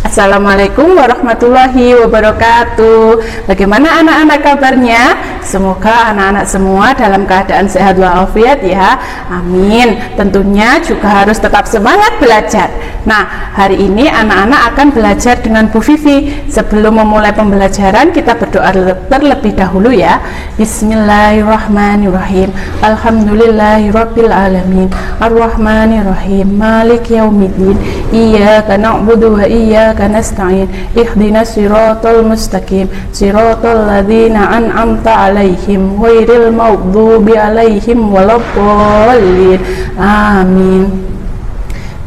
Assalamualaikum warahmatullahi wabarakatuh. Bagaimana anak-anak kabarnya? Semoga anak-anak semua dalam keadaan sehat walafiat ya. Amin. Tentunya juga harus tetap semangat belajar. Nah, hari ini anak-anak akan belajar dengan Bu Vivi. Sebelum memulai pembelajaran, kita berdoa terlebih dahulu ya. Bismillahirrahmanirrahim. Alhamdulillahirabbil alamin. Arrahmanirrahim. Malik yaumiddin. Iyyaka na'budu wa iyyaka nasta'in. Ihdinas siratal mustaqim. Siratal ladzina an'amta 'alaihim ghairil maghdubi 'alaihim waladdallin. Amin.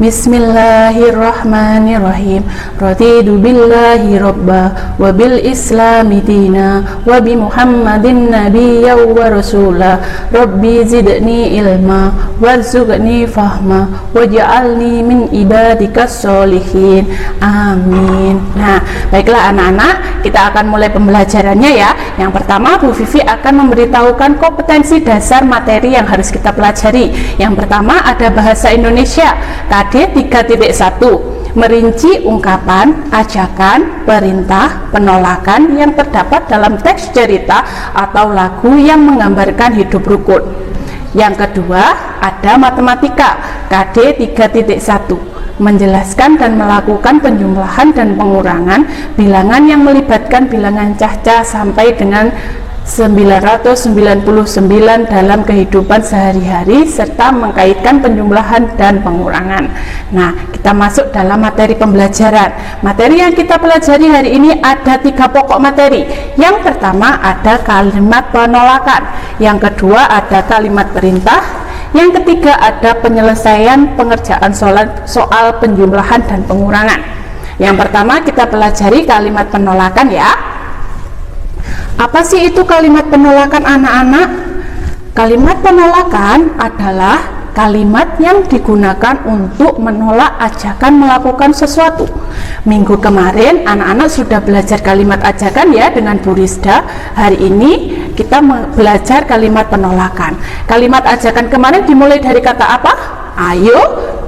Bismillahirrahmanirrahim. Raditu billahi rabba wa bil islami dina wa bi Muhammadin nabiyya wa rasula. Rabbi zidni ilma warzuqni fahma waj'alni min ibadikas sholihin. Amin. Nah, baiklah anak-anak, kita akan mulai pembelajarannya ya. Yang pertama, Bu Vivi akan memberitahukan kompetensi dasar materi yang harus kita pelajari. Yang pertama ada bahasa Indonesia KD 3.1, merinci ungkapan, ajakan, perintah, penolakan yang terdapat dalam teks cerita atau lagu yang menggambarkan hidup rukun. Yang kedua ada matematika KD 3.1, menjelaskan dan melakukan penjumlahan dan pengurangan bilangan yang melibatkan bilangan cacah sampai dengan 999 dalam kehidupan sehari-hari serta mengkaitkan penjumlahan dan pengurangan. Nah, kita masuk dalam materi pembelajaran. Materi yang kita pelajari hari ini ada 3 pokok materi. Yang pertama ada kalimat penolakan, yang kedua ada kalimat perintah, yang ketiga ada penyelesaian pengerjaan soal penjumlahan dan pengurangan. Yang pertama kita pelajari kalimat penolakan ya. Apa sih itu kalimat penolakan anak-anak? Kalimat penolakan adalah kalimat yang digunakan untuk menolak ajakan melakukan sesuatu. Minggu kemarin anak-anak sudah belajar kalimat ajakan ya dengan Bu Rizda. Hari ini kita belajar kalimat penolakan. Kalimat ajakan kemarin dimulai dari kata apa? Ayo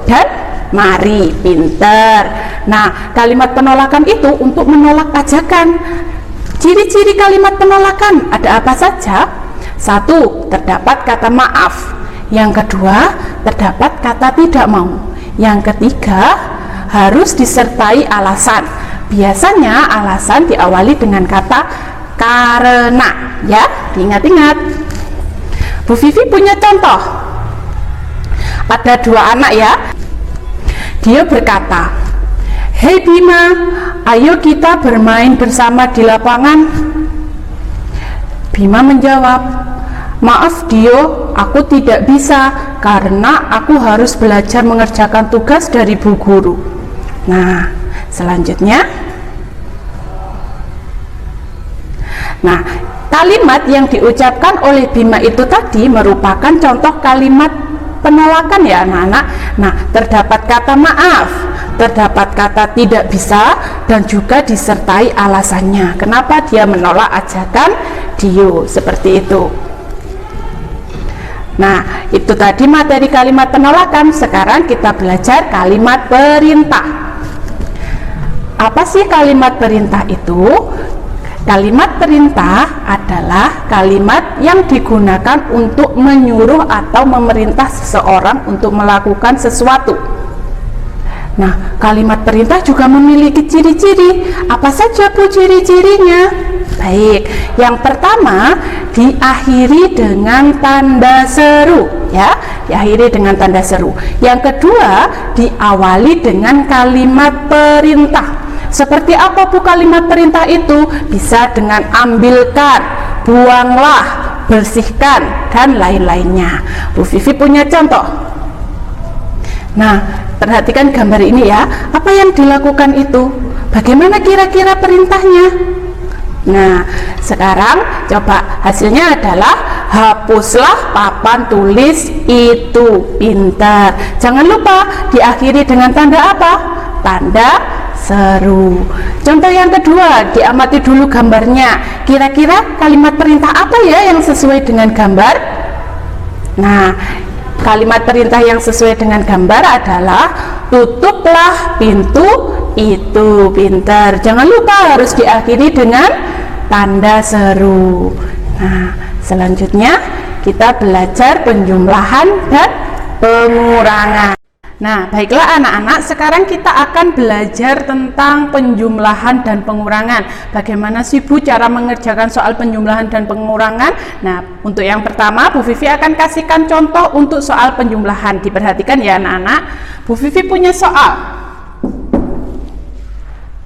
dan mari. Pinter. Nah, kalimat penolakan itu untuk menolak ajakan. Ciri-ciri kalimat penolakan ada apa saja? 1. Terdapat kata maaf. Yang kedua, terdapat kata tidak mau. Yang ketiga, harus disertai alasan. Biasanya alasan diawali dengan kata karena, ya, diingat-ingat. Bu Vivi punya contoh. Ada 2 anak ya. Dia berkata, "Hei Bima, ayo kita bermain bersama di lapangan." Bima menjawab, "Maaf Dio, aku tidak bisa karena aku harus belajar mengerjakan tugas dari Bu Guru." Nah, selanjutnya. Nah, kalimat yang diucapkan oleh Bima itu tadi merupakan contoh kalimat penolakan ya anak-anak. Nah, terdapat kata maaf, terdapat kata tidak bisa, dan juga disertai alasannya kenapa dia menolak ajakan Dio, seperti itu. Nah, itu tadi materi kalimat penolakan. Sekarang kita belajar kalimat perintah. Apa sih kalimat perintah itu? Kalimat perintah adalah kalimat yang digunakan untuk menyuruh atau memerintah seseorang untuk melakukan sesuatu. Nah, kalimat perintah juga memiliki ciri-ciri. Apa saja Bu ciri-cirinya? Baik, yang pertama diakhiri dengan tanda seru ya, diakhiri dengan tanda seru. Yang kedua diawali dengan kalimat perintah. Seperti apa Bu kalimat perintah itu? Bisa dengan ambilkan, buanglah, bersihkan, dan lain-lainnya. Bu Vivi punya contoh. Nah, perhatikan gambar ini ya. Apa yang dilakukan itu? Bagaimana kira-kira perintahnya? Nah, sekarang coba hasilnya adalah hapuslah papan tulis itu. Pintar. Jangan lupa diakhiri dengan tanda apa? Tanda seru. Contoh yang kedua, diamati dulu gambarnya. Kira-kira kalimat perintah apa ya yang sesuai dengan gambar? Nah, kalimat perintah yang sesuai dengan gambar adalah tutuplah pintu itu. Pintar. Jangan lupa harus diakhiri dengan tanda seru. Nah, selanjutnya kita belajar penjumlahan dan pengurangan. Nah, baiklah anak-anak, sekarang kita akan belajar tentang penjumlahan dan pengurangan. Bagaimana sih Bu cara mengerjakan soal penjumlahan dan pengurangan? Nah, untuk yang pertama Bu Vivi akan kasihkan contoh untuk soal penjumlahan. Diperhatikan ya anak-anak. Bu Vivi punya soal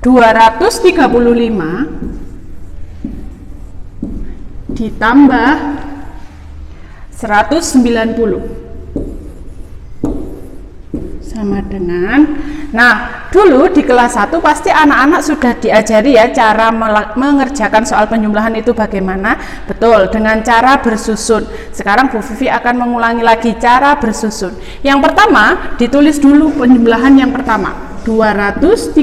235 ditambah 190 sama dengan, nah dulu di kelas 1 pasti anak-anak sudah diajari ya cara mengerjakan soal penjumlahan itu bagaimana. Betul, dengan cara bersusun. Sekarang Bu Vivi akan mengulangi lagi cara bersusun. Yang pertama, ditulis dulu penjumlahan yang pertama, 235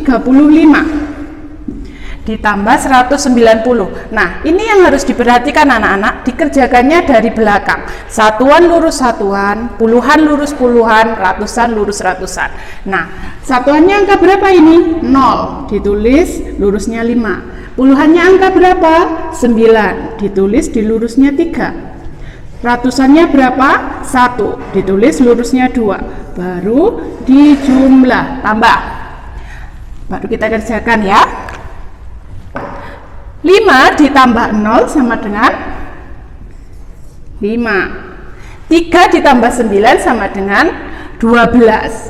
ditambah 190. Nah, ini yang harus diperhatikan anak-anak, dikerjakannya dari belakang. Satuan lurus satuan, puluhan lurus puluhan, ratusan lurus ratusan. Nah, satuannya angka berapa ini? 0, ditulis lurusnya 5. Puluhannya angka berapa? 9, ditulis di lurusnya 3. Ratusannya berapa? 1, ditulis lurusnya 2. Baru dijumlah, tambah. Baru kita kerjakan ya. 5 ditambah 0 sama dengan 5. 3 ditambah 9 sama dengan 12.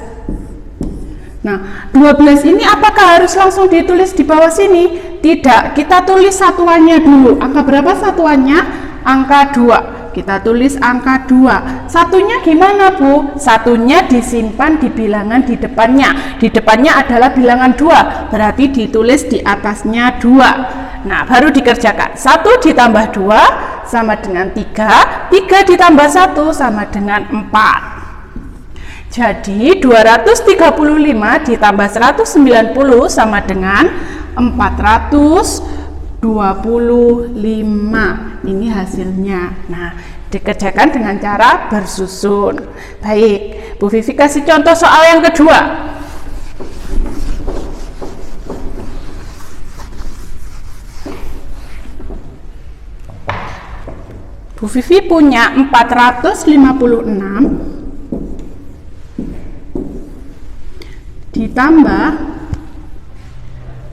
Nah, 12 ini apakah harus langsung ditulis di bawah sini? Tidak, kita tulis satuannya dulu. Angka berapa satuannya? Angka 2. Kita tulis angka 2. Satunya gimana Bu? Satunya disimpan di bilangan di depannya. Di depannya adalah bilangan 2, berarti ditulis di atasnya 2. Nah, baru dikerjakan. 1 ditambah 2 sama dengan 3. 3 ditambah 1 sama dengan 4. Jadi 235 ditambah 190 sama dengan 425. Ini hasilnya. Nah, dikerjakan dengan cara bersusun. Baik, Bu Vivi kasih contoh soal yang kedua. Bu Vivi punya 456 ditambah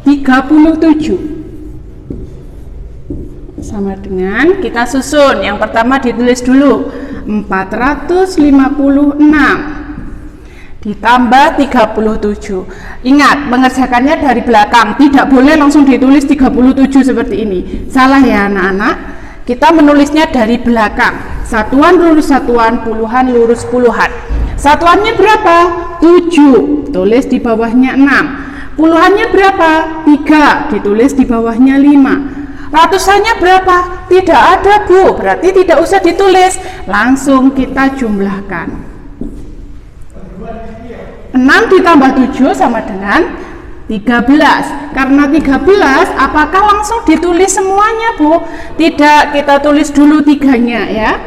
37 sama dengan, kita susun. Yang pertama ditulis dulu 456 ditambah 37. Ingat, mengerjakannya dari belakang, tidak boleh langsung ditulis 37 seperti ini. Salah ya anak-anak. Kita menulisnya dari belakang. Satuan lurus satuan, puluhan lurus puluhan. Satuannya berapa? 7, tulis di bawahnya 6. Puluhannya berapa? 3, ditulis di bawahnya 5. Ratusannya berapa? Tidak ada Bu, berarti tidak usah ditulis, langsung kita jumlahkan. 6 ditambah 7 sama dengan 13. Karena 13, apakah langsung ditulis semuanya Bu? Tidak, kita tulis dulu 3-nya ya.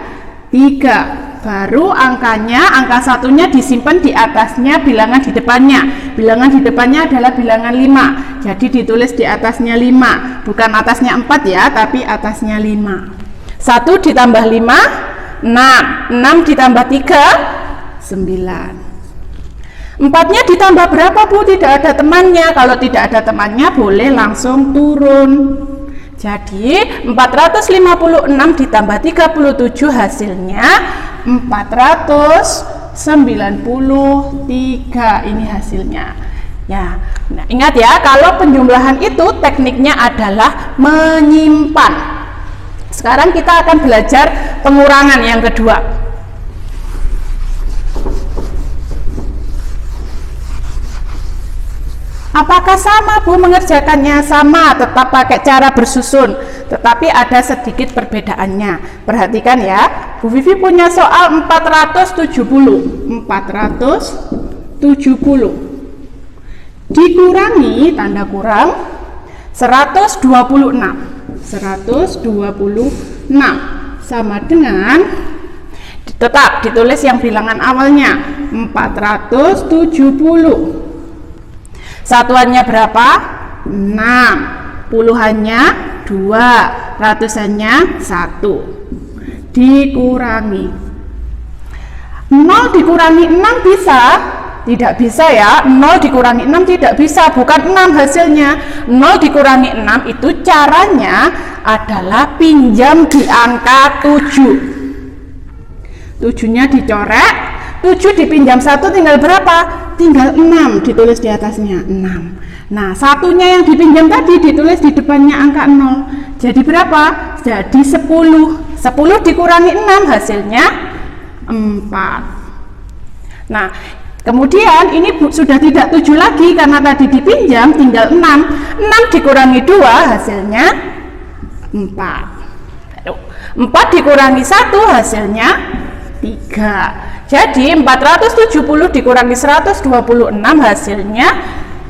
3. Baru angkanya, angka satunya disimpan di atasnya bilangan di depannya. Bilangan di depannya adalah bilangan 5. Jadi ditulis di atasnya 5. Bukan atasnya 4 ya, tapi atasnya 5. 1 ditambah 5, 6. 6 ditambah 3, 9. 4-nya ditambah berapa Bu? Tidak ada temannya. Kalau tidak ada temannya boleh langsung turun. Jadi 456 ditambah 37 hasilnya 493. Ini hasilnya. Ya, nah, ingat ya, kalau penjumlahan itu tekniknya adalah menyimpan. Sekarang kita akan belajar pengurangan yang kedua. Apakah sama Bu mengerjakannya? Sama, tetap pakai cara bersusun, tetapi ada sedikit perbedaannya. Perhatikan ya, Bu Vivi punya soal 470. Dikurangi tanda kurang 126. 126 sama dengan, tetap ditulis yang bilangan awalnya 470. Satuannya berapa? 6. Puluhannya 2. Ratusannya 1. Dikurangi 0 dikurangi 6 bisa? Tidak bisa ya. 0 dikurangi 6 tidak bisa, bukan 6 hasilnya. 0 dikurangi 6 itu caranya adalah pinjam di angka 7. 7-nya dicoret, 7 dipinjam 1 tinggal berapa? Tinggal 6, ditulis di atasnya 6. Nah, satunya yang dipinjam tadi ditulis di depannya angka 0. Jadi berapa? Jadi 10. 10 dikurangi 6 hasilnya 4. Nah, kemudian ini sudah tidak 7 lagi karena tadi dipinjam, tinggal 6. 6 dikurangi 2 hasilnya 4. 4 dikurangi 1 hasilnya 3. Jadi 470 dikurangi 126 hasilnya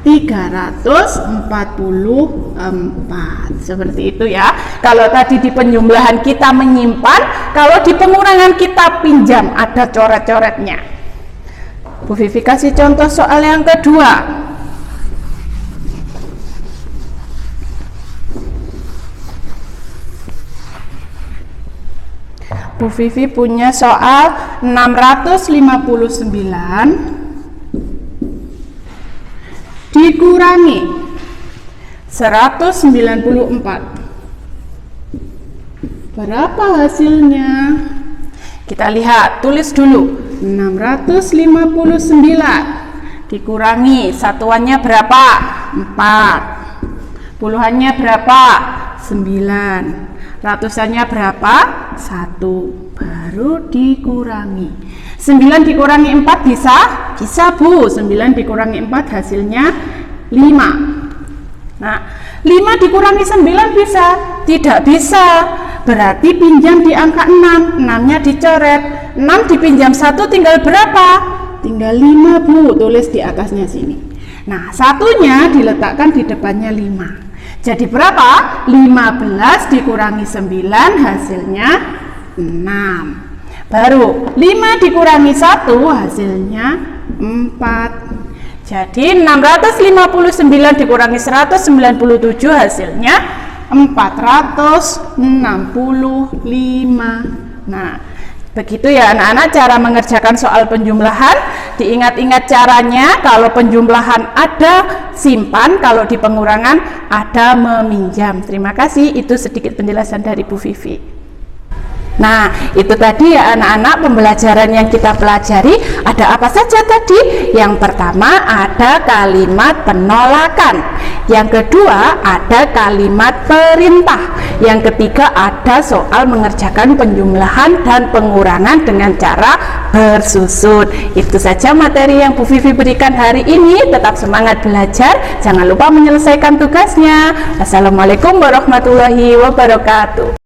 344. Seperti itu ya. Kalau tadi di penjumlahan kita menyimpan, kalau di pengurangan kita pinjam, ada coret-coretnya. Bu Vivi kasih contoh soal yang kedua. Bu Vivi punya soal 659 dikurangi 194. Berapa hasilnya? Kita lihat, tulis dulu. 659 dikurangi, satuannya berapa? 4. Puluhannya berapa? 9. Ratusannya berapa? 1. Baru dikurangi. 9 dikurangi 4 bisa? Bisa Bu. 9 dikurangi 4 hasilnya 5. Nah, 5 dikurangi 9 bisa? Tidak bisa. Berarti pinjam di angka 6. 6-nya dicoret. 6 dipinjam 1 tinggal berapa? Tinggal 5 Bu. Tulis di atasnya sini. Nah, satunya diletakkan di depannya 5. Jadi berapa? 15 dikurangi 9 hasilnya 6. Baru 5 dikurangi 1 hasilnya 4. Jadi 659 dikurangi 197 hasilnya 465. Nah, begitu ya anak-anak cara mengerjakan soal penjumlahan. Diingat-ingat caranya. Kalau penjumlahan ada simpan, kalau di pengurangan ada meminjam. Terima kasih, itu sedikit penjelasan dari Bu Vivi. Nah, itu tadi ya anak-anak pembelajaran yang kita pelajari. Ada apa saja tadi? Yang pertama ada kalimat penolakan. Yang kedua ada kalimat perintah. Yang ketiga ada soal mengerjakan penjumlahan dan pengurangan dengan cara bersusun. Itu saja materi yang Bu Vivi berikan hari ini. Tetap semangat belajar. Jangan lupa menyelesaikan tugasnya. Wassalamualaikum warahmatullahi wabarakatuh.